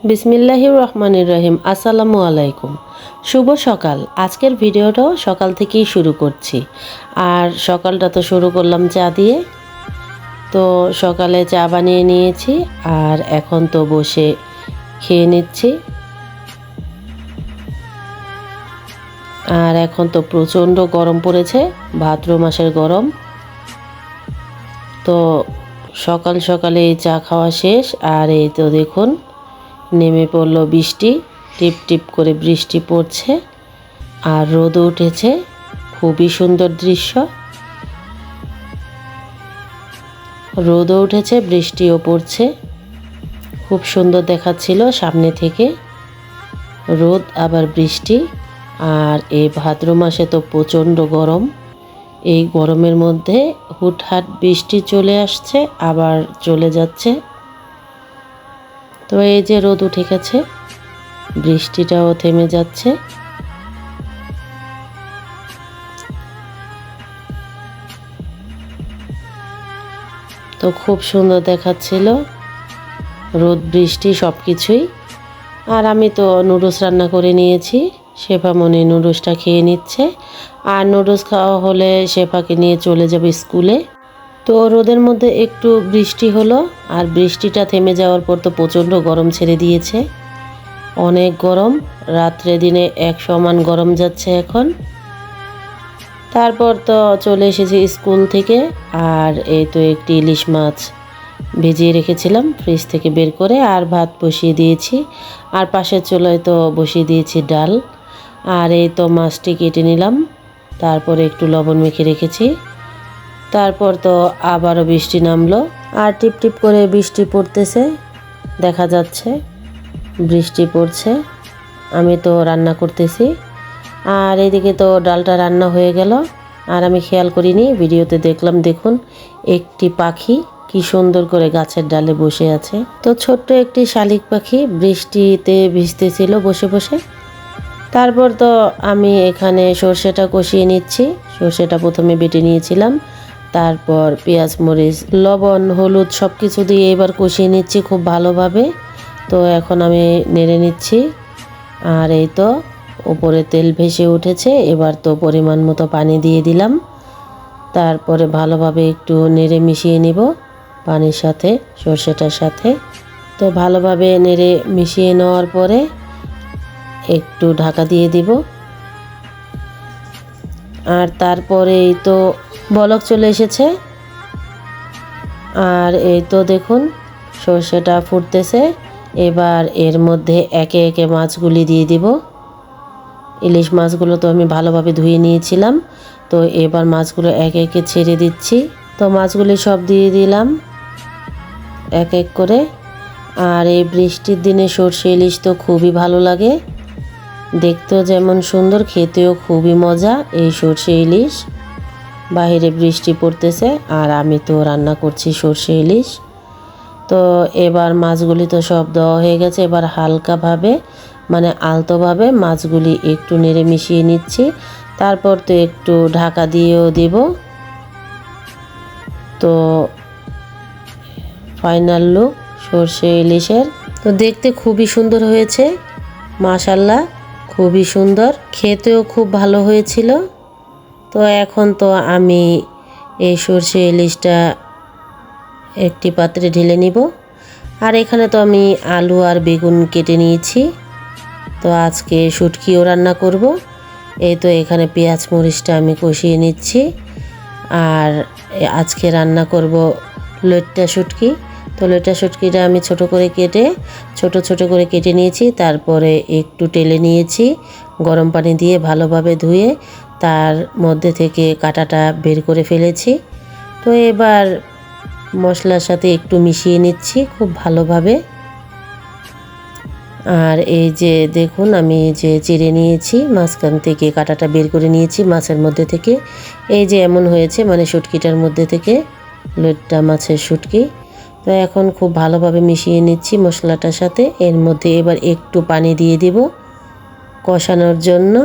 বিসমিল্লাহির রহমানির রহিম। আসসালামু আলাইকুম। শুভ সকাল। আজকের ভিডিওটাও সকাল থেকেই শুরু করছি। আর সকালটা তো শুরু করলাম চা দিয়ে। তো সকালে চা বানিয়ে নিয়েছি আর এখন তো বসে খেয়ে নিচ্ছি। আর এখন তো প্রচণ্ড গরম পড়েছে, ভাদ্র মাসের গরম। তো সকাল সকালে এই চা খাওয়া শেষ। আর এই তো দেখুন নেমে পড়লো বৃষ্টি, টিপ টিপ করে বৃষ্টি পড়ছে আর রোদ উঠেছে। খুবই সুন্দর দৃশ্য। রোদও উঠেছে, বৃষ্টিও পড়ছে। খুব সুন্দর দেখাচ্ছিল সামনে থেকে, রোদ আবার বৃষ্টি। আর এই ভাদ্র মাসে তো প্রচণ্ড গরম। এই গরমের মধ্যে হুটহাট বৃষ্টি চলে আসছে আবার চলে যাচ্ছে। তো এই যে রোদ উঠে গেছে, বৃষ্টিটাও থেমে যাচ্ছে। তো খুব সুন্দর দেখাচ্ছিল রোদ বৃষ্টি সব কিছুই। আর আমি তো নুডলস রান্না করে নিয়েছি। শেফামণি নুডলসটা খেয়ে নিচ্ছে। আর নুডলস খাওয়া হলে শেফাকে নিয়ে চলে যাবে স্কুলে। তো রোদের মধ্যে একটু বৃষ্টি হলো আর বৃষ্টিটা থেমে যাওয়ার পর তো প্রচণ্ড গরম ছেড়ে দিয়েছে। অনেক গরম, রাত্রে দিনে এক সমান গরম যাচ্ছে এখন। তারপর তো চলে এসেছি স্কুল থেকে। আর এই তো একটি ইলিশ মাছ ভিজিয়ে রেখেছিলাম ফ্রিজ থেকে বের করে, আর ভাত বসিয়ে দিয়েছি। আর পাশের চুলায় তো বসিয়ে দিয়েছি ডাল। আর এই তো মাছটি কেটে নিলাম, তারপরে একটু লবণ মেখে রেখেছি। তারপর তো আবারও বৃষ্টি নামলো আর টিপ টিপ করে বৃষ্টি পড়তেছে, দেখা যাচ্ছে বৃষ্টি পড়ছে। আমি তো রান্না করতেছি। আর এদিকে তো ডালটা রান্না হয়ে গেল। আর আমি খেয়াল করিনি, ভিডিওতে দেখলাম, দেখুন একটি পাখি কি সুন্দর করে গাছের ডালে বসে আছে। তো ছোট্ট একটি শালিক পাখি বৃষ্টিতে ভিজতেছিল বসে বসে। তারপর তো আমি এখানে সর্ষেটা কষিয়ে নিচ্ছি। সর্ষেটা প্রথমে বেটে নিয়েছিলাম, তারপর পেঁয়াজ মরিচ লবণ হলুদ সব কিছু দিয়ে এবার কষিয়ে নিচ্ছি খুব ভালোভাবে। তো এখন আমি নেড়ে নিচ্ছি। আর এই তো উপরে তেল ভেসে উঠেছে, এবার তো পরিমাণ মতো পানি দিয়ে দিলাম। তারপরে ভালোভাবে একটু নেড়ে মিশিয়ে নিব পানির সাথে, সর্ষেটার সাথে। তো ভালোভাবে নেড়ে মিশিয়ে নেওয়ার পরে একটু ঢাকা দিয়ে দিব। আর তারপরেই তো বলক চলে এসেছে। আর এই তো দেখুন সর্ষেটা ফুটতেছে। এবার এর মধ্যে একে একে মাছগুলি দিয়ে দিব। ইলিশ মাছগুলো তো আমি ভালোভাবে ধুয়ে নিয়েছিলাম। তো এবার মাছগুলো একে একে ছেড়ে দিচ্ছি। তো মাছগুলি সব দিয়ে দিলাম এক এক করে। আর এই বৃষ্টির দিনে সর্ষে ইলিশ তো খুবই ভালো লাগে, দেখতেও যেমন সুন্দর, খেতেও খুবই মজা এই সর্ষে ইলিশ। বাইরে বৃষ্টি পড়তেছে আর আমি তো রান্না করছি সর্ষে ইলিশ। তো এবার মাছগুলি তো সব দেওয়া হয়ে গেছে। এবার হালকাভাবে মানে আলতোভাবে মাছগুলি একটু নেড়ে মিশিয়ে নিচ্ছি। তারপর তো একটু ঢাকা দিয়েও দেব। তো ফাইনাল লুক সর্ষে ইলিশের। তো দেখতে খুবই সুন্দর হয়েছে, মাশাল্লাহ, খুবই সুন্দর, খেতেও খুব ভালো হয়েছিল। তো এখন তো আমি এই সর্ষে ইলিশটা একটি পাত্রে ঢেলে নিব। আর এখানে তো আমি আলু আর বেগুন কেটে নিয়েছি। তো আজকে শুটকিও রান্না করব। এই তো এখানে পেঁয়াজ মরিচটা আমি কষিয়ে নিচ্ছি। আর আজকে রান্না করব লইট্টা শুটকি। তো লইট্টা শুটকিটা আমি ছোট করে কেটে নিয়েছি। তারপরে একটু টেলে নিয়েছি গরম পানি দিয়ে, ভালোভাবে ধুয়ে তার মধ্যে থেকে কাঁটাটা বের করে ফেলেছি। তো এবার মশলার সাথে একটু মিশিয়ে নিচ্ছি খুব ভালোভাবে। আর এই যে দেখুন আমি যে চিড়ে নিয়েছি, মাঝখান থেকে কাঁটাটা বের করে নিয়েছি মাছের মধ্যে থেকে। এই যে এমন হয়েছে, মানে শুটকিটার মধ্যে থেকে, লইট্টা মাছের শুটকি। তো এখন খুব ভালোভাবে মিশিয়ে নিচ্ছি মশলাটার সাথে। এর মধ্যে এবার একটু পানি দিয়ে দিব কষানোর জন্য।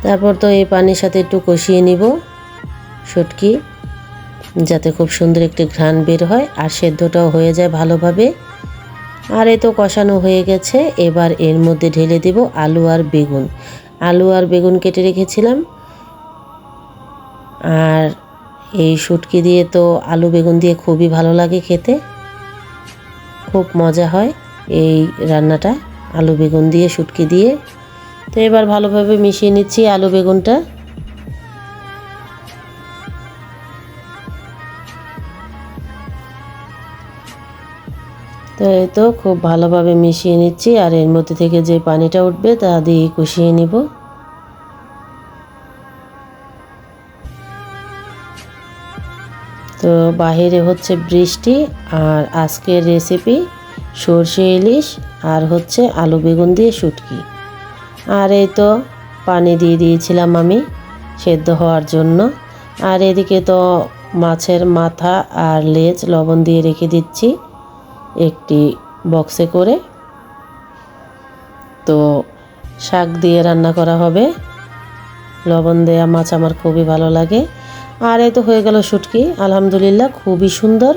তারপর তো এই পানির সাথে একটু কষিয়ে নিব শুটকি। যাতে খুব সুন্দর একটি ঘ্রাণ বের হয় আর সেদ্ধটাও হয়ে যায় ভালোভাবে। আর এই তো কষানো হয়ে গেছে। এবার এর মধ্যে ঢেলে দেব আলু আর বেগুন। আলু আর বেগুন কেটে রেখেছিলাম। আর এই শুটকি দিয়ে তো আলু বেগুন দিয়ে খুবই ভালো লাগে খেতে, খুব মজা হয় এই রান্নাটা আলু বেগুন দিয়ে শুটকি দিয়ে। তো এবার ভালোভাবে মিশিয়ে নিচ্ছি আলু বেগুনটা। তো এই তো খুব ভালোভাবে মিশিয়ে নিচ্ছি আর এর মধ্যে থেকে যে পানিটা উঠবে তা দিয়ে কষিয়ে নিব। তো বাহিরে হচ্ছে বৃষ্টি আর আজকের রেসিপি সরষে ইলিশ আর হচ্ছে আলু বেগুন দিয়ে শুটকি। আর এই তো পানি দিয়ে দিয়েছিলাম আমি সেদ্ধ হওয়ার জন্য। আর এদিকে তো মাছের মাথা আর লেজ লবণ দিয়ে রেখে দিচ্ছি একটি বক্সে করে। তো শাক দিয়ে রান্না করা হবে, লবণ দেয়া মাছ আমার খুবই ভালো লাগে। আর এই তো হয়ে গেল শুটকি। আলহামদুলিল্লাহ খুবই সুন্দর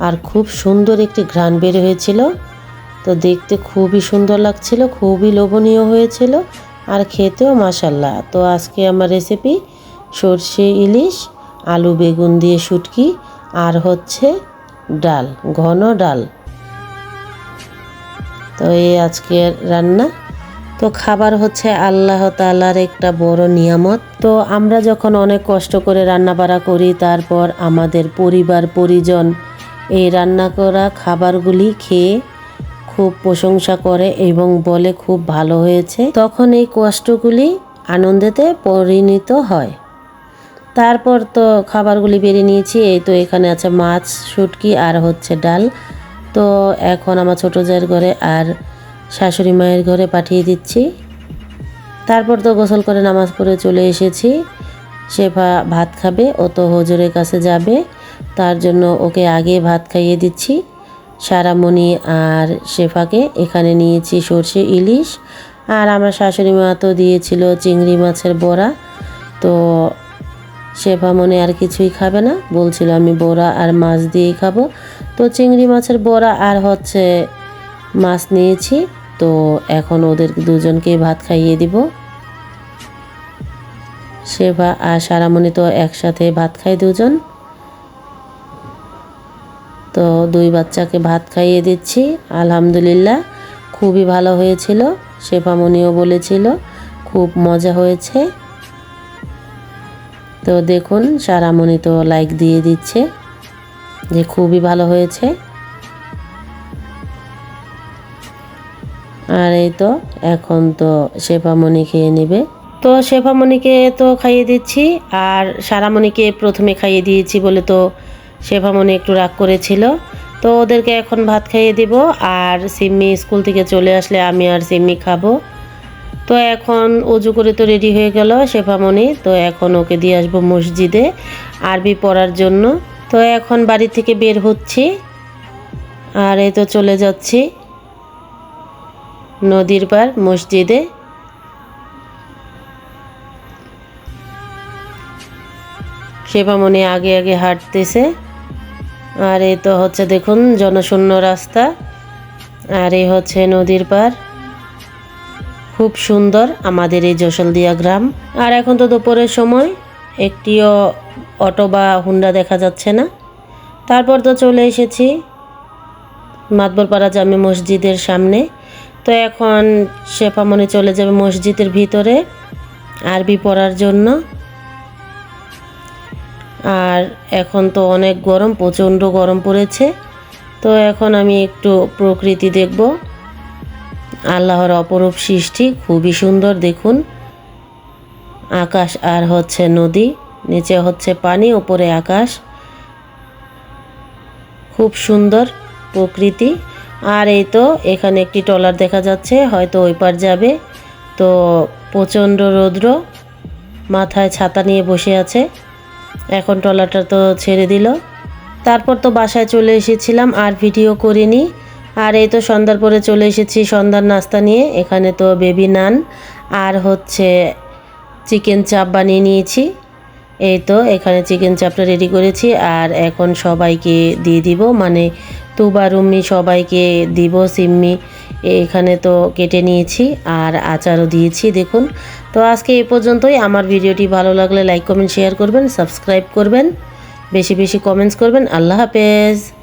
আর খুব সুন্দর একটি ঘ্রাণ বের হয়েছিল। তো দেখতে খুবই সুন্দর লাগছিল, খুবই লোভনীয় হয়েছিল আর খেতেও মাশাল্লাহ। তো আজকে আমার রেসিপি সরষে ইলিশ আলু বেগুন দিয়ে শুটকি আর হচ্ছে ডাল, ঘন ডাল। তো এই আজকের রান্না। তো খাবার হচ্ছে আল্লাহ তাআলার একটা বড় নিয়ামত। তো আমরা যখন অনেক কষ্ট করে রান্না বাড়া করি, তারপর আমাদের পরিবার পরিজন এই রান্না করা খাবারগুলি খেয়ে খুব প্রশংসা করে এবং বলে খুব ভালো হয়েছে, তখন এই কষ্টগুলি আনন্দেতে পরিণত হয়। তারপর তো খাবারগুলি বেরিয়ে নিয়েছি। এই তো এখানে আছে মাছ, শুটকি আর হচ্ছে ডাল। তো এখন আমার ছোটো জায়ের ঘরে আর শাশুড়ি মায়ের ঘরে পাঠিয়ে দিচ্ছি। তারপর তো গোসল করে নামাজ পড়ে চলে এসেছি। শেফা ভাত খাবে, ও তো হুজুরের কাছে যাবে, তার জন্য ওকে আগে ভাত খাইয়ে দিচ্ছি। সারামণি আর শেফাকে এখানে নিয়েছি সরষে ইলিশ, আর আমার শাশুড়ি মা তো দিয়েছিল চিংড়ি মাছের বড়া। তো শেফা মনে আর কিছুই খাবে না, বলছিল আমি বড়া আর মাছ দিয়েই খাবো। তো চিংড়ি মাছের বড়া আর হচ্ছে মাছ নিয়েছি। তো এখন ওদের দুজনকেই ভাত খাইয়ে দিব। শেফা আর সারামণি তো একসাথে ভাত খায় দুজন। তো দুই বাচ্চাকে ভাত খাইয়ে দিচ্ছি। আলহামদুলিল্লাহ খুবই ভালো হয়েছিল, শেফামণিও বলেছিল খুব মজা হয়েছে। তো দেখুন সারামণি তো লাইক দিয়ে দিচ্ছে যে খুবই ভালো হয়েছে। আর এই তো এখন তো শেফামণি খেয়ে নেবে। তো শেফামণিকে তো খাইয়ে দিচ্ছি, আর সারামণিকে প্রথমে খাইয়ে দিয়েছি বলে তো শেফামণি একটু রাগ করেছিল। তো ওদেরকে এখন ভাত খাইয়ে দিব, আর সিম্মি স্কুল থেকে চলে আসলে আমি আর সিম্মি খাবো। তো এখন অজু করে তো রেডি হয়ে গেল শেফামণি। তো এখন ওকে দিয়ে আসবো মসজিদে আরবি পড়ার জন্য। তো এখন বাড়ি থেকে বের হচ্ছি, আর এই তো চলে যাচ্ছি নদীর পার মসজিদে। শেফামণি আগে আগে হাঁটতেছে। আর এই তো হচ্ছে দেখুন জনশূন্য রাস্তা, আর এই হচ্ছে নদীর পার। খুব সুন্দর আমাদের এই যশোলদিয়া গ্রাম। আর এখন তো দুপুরের সময়, একটিও অটো বা হুন্ডা দেখা যাচ্ছে না। তারপর তো চলে এসেছি মাতবরপাড়া জামে মসজিদের সামনে। তো এখন শেফামণি চলে যাবে মসজিদের ভিতরে আরবি পড়ার জন্য। আর এখন তো অনেক গরম, প্রচণ্ড গরম পড়েছে। তো এখন আমি একটু প্রকৃতি দেখব। আল্লাহর অপরূপ সৃষ্টি, খুবই সুন্দর। দেখুন আকাশ আর হচ্ছে নদী, নিচে হচ্ছে পানি, উপরে আকাশ, খুব সুন্দর প্রকৃতি। আর এই তো এখানে একটি ট্রলার দেখা যাচ্ছে, হয়তো ওই পার যাবে। তো প্রচণ্ড রৌদ্র, মাথায় ছাতা নিয়ে বসে আছে। এখন ট্রলারটা তো ছেড়ে দিল। তারপর তো বাসায় চলে এসেছিলাম, আর ভিডিও করিনি। আর এই তো সন্ধ্যার পরে চলে এসেছি সন্ধ্যার নাস্তা নিয়ে। এখানে তো বেবি নান আর হচ্ছে চিকেন চাপ বানিয়ে নিয়েছি। এই তো এখানে চিকেন চাপটা রেডি করেছি আর এখন সবাইকে দিয়ে দিব, মানে তুবা রুম্মি সবাইকে দিব। সিম্মি এখানে তো কেটে নিয়েছি আর আচারও দিয়েছি দেখুন। তো আজকে এই পর্যন্তই। আমার ভিডিওটি ভালো লাগলে লাইক কমেন্ট শেয়ার করবেন, সাবস্ক্রাইব করবেন, বেশি বেশি কমেন্টস করবেন। আল্লাহ হাফেজ।